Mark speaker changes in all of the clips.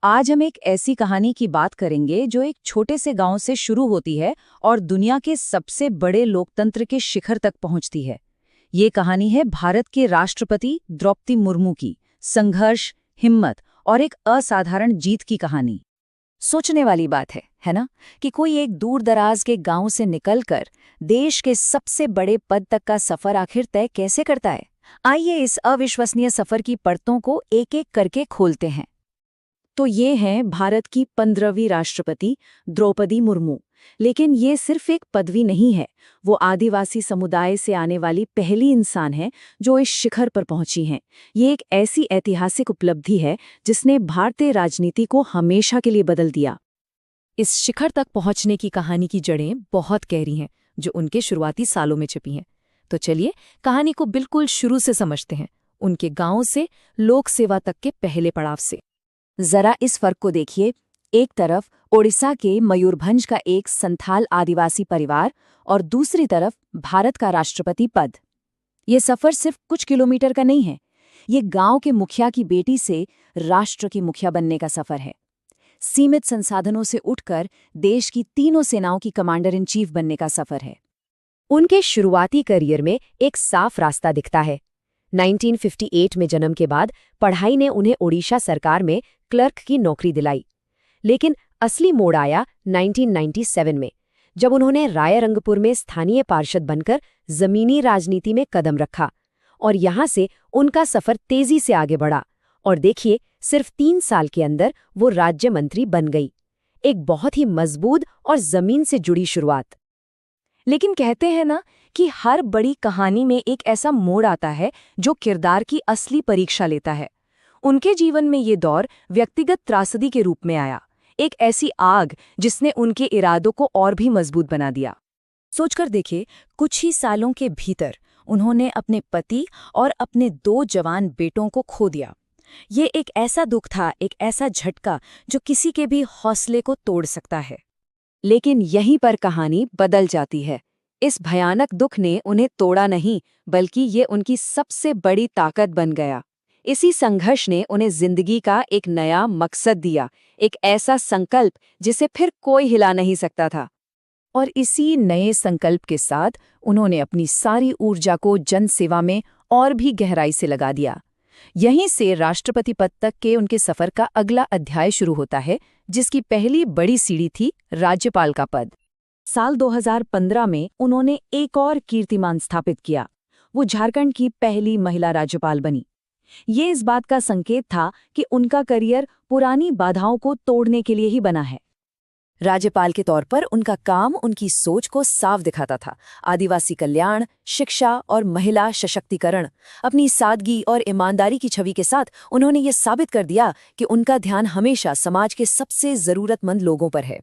Speaker 1: आज हम एक ऐसी कहानी की बात करेंगे जो एक छोटे से गांव से शुरू होती है और दुनिया के सबसे बड़े लोकतंत्र के शिखर तक पहुंचती है। ये कहानी है भारत के राष्ट्रपति द्रौपदी मुर्मू की संघर्ष, हिम्मत और एक असाधारण जीत की कहानी। सोचने वाली बात है ना, कि कोई एक दूर दराज के गांव से निकलकर देश के सबसे बड़े पद तक का सफर आखिर तय कैसे करता है। आइए इस अविश्वसनीय सफर की परतों को एक एक करके खोलते हैं। तो ये हैं भारत की 15वीं राष्ट्रपति द्रौपदी मुर्मू। लेकिन ये सिर्फ एक पदवी नहीं है, वो आदिवासी समुदाय से आने वाली पहली इंसान है जो इस शिखर पर पहुंची हैं। ये एक ऐसी ऐतिहासिक उपलब्धि है जिसने भारतीय राजनीति को हमेशा के लिए बदल दिया।
Speaker 2: इस शिखर तक पहुंचने की कहानी की जड़ें बहुत गहरी हैं, जो उनके शुरुआती सालों में छिपी हैं। तो चलिए कहानी को बिल्कुल शुरू से समझते हैं, उनके गांव से लोक सेवा तक के पहले पड़ाव से।
Speaker 1: जरा इस फर्क को देखिए। एक तरफ ओडिशा के मयूरभंज का एक संथाल आदिवासी परिवार और दूसरी तरफ भारत का राष्ट्रपति पद। ये सफर सिर्फ कुछ किलोमीटर का नहीं है, ये गांव के मुखिया की बेटी से राष्ट्र की मुखिया बनने का सफर है। सीमित संसाधनों से उठकर देश की तीनों सेनाओं की कमांडर इन चीफ बनने का सफर है।
Speaker 2: उनके शुरुआती करियर में एक साफ रास्ता दिखता है। 1958 में जन्म के बाद पढ़ाई ने उन्हें ओडिशा सरकार में क्लर्क की नौकरी दिलाई। लेकिन असली मोड़ आया 1997 में, जब उन्होंने रायरंगपुर में स्थानीय पार्षद बनकर जमीनी राजनीति में कदम रखा। और यहां से उनका सफर तेजी से आगे बढ़ा और देखिए, सिर्फ 3 साल के अंदर वो राज्य मंत्री बन गई। एक बहुत ही मजबूत और जमीन से जुड़ी शुरुआत।
Speaker 1: लेकिन कहते हैं ना कि हर बड़ी कहानी में एक ऐसा मोड़ आता है जो किरदार की असली परीक्षा लेता है। उनके जीवन में ये दौर व्यक्तिगत त्रासदी के रूप में आया, एक ऐसी आग जिसने उनके इरादों को और भी मजबूत बना दिया। सोचकर देखिए, कुछ ही सालों के भीतर उन्होंने अपने पति और अपने 2 जवान बेटों को खो दिया। ये एक ऐसा दुख था, एक ऐसा झटका जो किसी के भी हौसले को तोड़ सकता है। लेकिन यहीं पर कहानी बदल जाती है। इस भयानक दुख ने उन्हें तोड़ा नहीं, बल्कि ये उनकी सबसे बड़ी ताकत बन गया। इसी संघर्ष ने उन्हें जिंदगी का एक नया मकसद दिया, एक ऐसा संकल्प जिसे फिर कोई हिला नहीं सकता था।
Speaker 2: और इसी नए संकल्प के साथ उन्होंने अपनी सारी ऊर्जा को जनसेवा में और भी गहराई से लगा दिया। यहीं से राष्ट्रपति पद तक के उनके सफर का अगला अध्याय शुरू होता है, जिसकी पहली बड़ी सीढ़ी थी राज्यपाल का पद।
Speaker 1: साल 2015 में उन्होंने एक और कीर्तिमान स्थापित किया। वो झारखंड की पहली महिला राज्यपाल बनी। ये इस बात का संकेत था कि उनका करियर पुरानी बाधाओं को तोड़ने के लिए ही बना है। राज्यपाल के तौर पर उनका काम उनकी सोच को साफ दिखाता था। आदिवासी कल्याण, शिक्षा और महिला सशक्तिकरण। अपनी सादगी और ईमानदारी की छवि के साथ उन्होंने ये साबित कर दिया कि उनका ध्यान हमेशा समाज के सबसे जरूरतमंद लोगों पर है।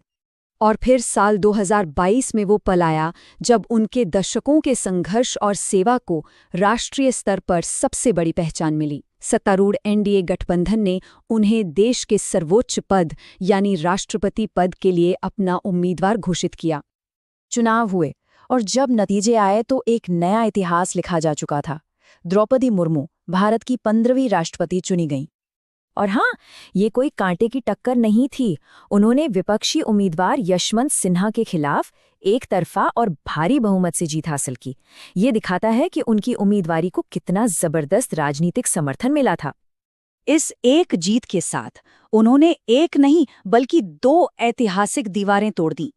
Speaker 1: और फिर साल 2022 में वो पल आया जब उनके दशकों के संघर्ष और सेवा को राष्ट्रीय स्तर पर सबसे बड़ी पहचान मिली। सत्तारूढ़ एनडीए गठबंधन ने उन्हें देश के सर्वोच्च पद यानी राष्ट्रपति पद के लिए अपना उम्मीदवार घोषित किया। चुनाव हुए और जब नतीजे आए तो एक नया इतिहास लिखा जा चुका था। द्रौपदी मुर्मू भारत की 15वीं राष्ट्रपति चुनी गईं। और हाँ, ये कोई कांटे की टक्कर नहीं थी। उन्होंने विपक्षी उम्मीदवार यशवंत सिन्हा के खिलाफ एक तरफा और भारी बहुमत से जीत हासिल की। ये दिखाता है कि उनकी उम्मीदवारी को कितना जबरदस्त राजनीतिक समर्थन मिला था। इस एक जीत के साथ उन्होंने एक नहीं बल्कि 2 ऐतिहासिक दीवारें तोड़ दी।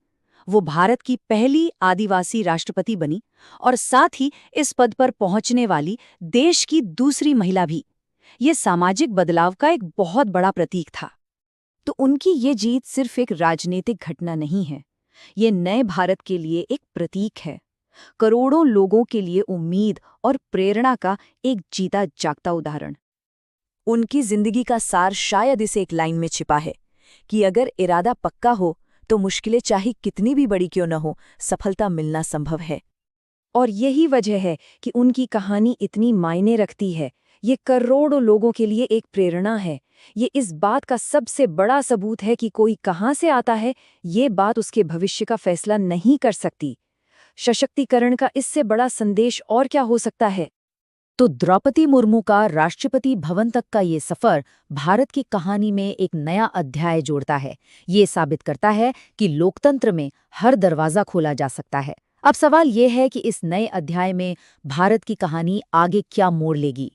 Speaker 1: वो भारत की पहली आदिवासी राष्ट्रपति बनी और साथ ही इस पद पर पहुंचने वाली देश की दूसरी महिला भी। ये सामाजिक बदलाव का एक बहुत बड़ा प्रतीक था। तो उनकी ये जीत सिर्फ एक राजनीतिक घटना नहीं है, ये नए भारत के लिए एक प्रतीक है। करोड़ों लोगों के लिए उम्मीद और प्रेरणा का एक जीता जागता उदाहरण। उनकी जिंदगी का सार शायद इस एक लाइन में छिपा है कि अगर इरादा पक्का हो तो मुश्किलें चाहे कितनी भी बड़ी क्यों न हो, सफलता मिलना संभव है। और यही वजह है कि उनकी कहानी इतनी मायने रखती है। ये करोड़ों लोगों के लिए एक प्रेरणा है। ये इस बात का सबसे बड़ा सबूत है कि कोई कहाँ से आता है, ये बात उसके भविष्य का फैसला नहीं कर सकती। सशक्तिकरण का इससे बड़ा संदेश और क्या हो सकता है। तो द्रौपदी मुर्मू का राष्ट्रपति भवन तक का ये सफर भारत की कहानी में एक नया अध्याय जोड़ता है। ये साबित करता है कि लोकतंत्र में हर दरवाजा खोला जा सकता है। अब सवाल ये है कि इस नए अध्याय में भारत की कहानी आगे क्या मोड़ लेगी।